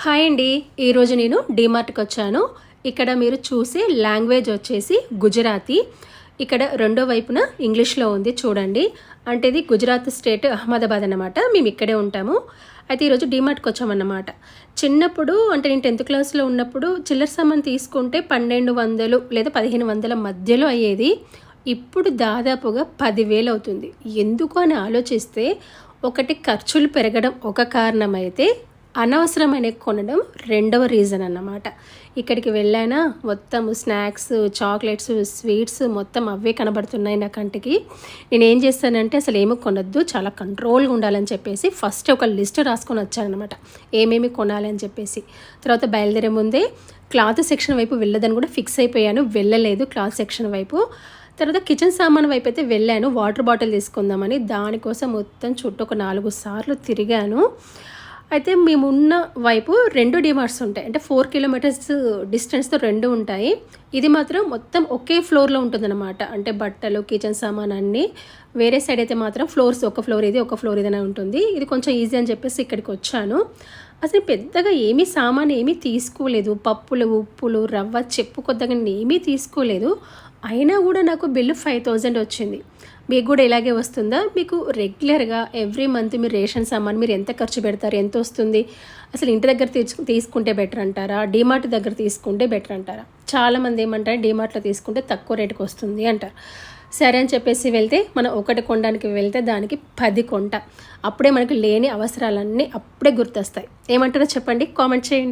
Hi అండి. ఈరోజు నేను డీమార్ట్కి వచ్చాను. ఇక్కడ మీరు చూసే లాంగ్వేజ్ వచ్చేసి గుజరాతీ. ఇక్కడ రెండో వైపున ఇంగ్లీష్లో ఉంది చూడండి. అంటే ఇది గుజరాత్ స్టేట్ అహ్మదాబాద్ అన్నమాట. మేము ఇక్కడే ఉంటాము. అయితే ఈరోజు డీమార్ట్కి వచ్చామన్నమాట. చిన్నప్పుడు అంటే నేను 10th క్లాస్లో ఉన్నప్పుడు చిల్లర సామాన్ తీసుకుంటే 1200 లేదా 1500 మధ్యలో అయ్యేది. ఇప్పుడు దాదాపుగా 10,000 అవుతుంది. ఎందుకు అని ఆలోచిస్తే ఒకటి ఖర్చులు పెరగడం ఒక కారణమైతే అనవసరమైన కొనడం రెండవ రీజన్ అన్నమాట. ఇక్కడికి వెళ్ళానా మొత్తం స్నాక్స్, చాక్లెట్స్, స్వీట్స్ మొత్తం అవే కనబడుతున్నాయి నా కంటికి. నేనేం చేస్తానంటే అసలు ఏమి కొనొద్దు, చాలా కంట్రోల్గా ఉండాలని చెప్పేసి ఫస్ట్ ఒక లిస్ట్ రాసుకొని వచ్చానమాట, ఏమేమి కొనాలని చెప్పేసి. తర్వాత బయలుదేరే ముందే క్లాత్ సెక్షన్ వైపు వెళ్ళదని కూడా ఫిక్స్ అయిపోయాను, వెళ్ళలేదు క్లాత్ సెక్షన్ వైపు. తర్వాత కిచెన్ సామాన్ వైపు అయితే వెళ్ళాను, వాటర్ బాటిల్ తీసుకుందామని. దానికోసం మొత్తం చుట్టూ ఒక 4 సార్లు తిరిగాను. అయితే మేమున్న వైపు 2 డీమార్ట్స్ ఉంటాయి, అంటే 4 కిలోమీటర్స్ డిస్టెన్స్తో 2 ఉంటాయి. ఇది మాత్రం మొత్తం ఒకే ఫ్లోర్లో ఉంటుందన్నమాట. అంటే బట్టలు, కిచెన్ సామాన్ అన్నీ. వేరే సైడ్ అయితే మాత్రం ఫ్లోర్స్, ఒక ఫ్లోర్ ఇది, ఒక ఫ్లోర్ ఇదనే ఉంటుంది. ఇది కొంచెం ఈజీ అని చెప్పేసి ఇక్కడికి వచ్చాను. అసలు పెద్దగా ఏమీ సామాన్ ఏమీ తీసుకోలేదు. పప్పులు, ఉప్పులు, రవ్వ, చెప్పుకొద్దగా ఏమీ తీసుకోలేదు. అయినా కూడా నాకు బిల్లు 5,000 వచ్చింది. మీకు కూడా ఇలాగే వస్తుందా? మీకు రెగ్యులర్గా ఎవ్రీ మంత్ మీరు రేషన్ సామాన్ మీరు ఎంత ఖర్చు పెడతారు, ఎంత వస్తుంది? అసలు ఇంటి దగ్గర తీసుకుంటే బెటర్ అంటారా, డీమార్ట్ దగ్గర తీసుకుంటే బెటర్ అంటారా? చాలామంది ఏమంటారు డీమార్ట్లో తీసుకుంటే తక్కువ రేటుకి వస్తుంది అంటారు. సరే అని చెప్పేసి వెళ్తే మనం ఒకటి కొనడానికి వెళ్తే దానికి 10 కొంట. అప్పుడే మనకు లేని అవసరాలన్నీ అప్పుడే గుర్తొస్తాయి. ఏమంటారో చెప్పండి, కామెంట్ చేయండి.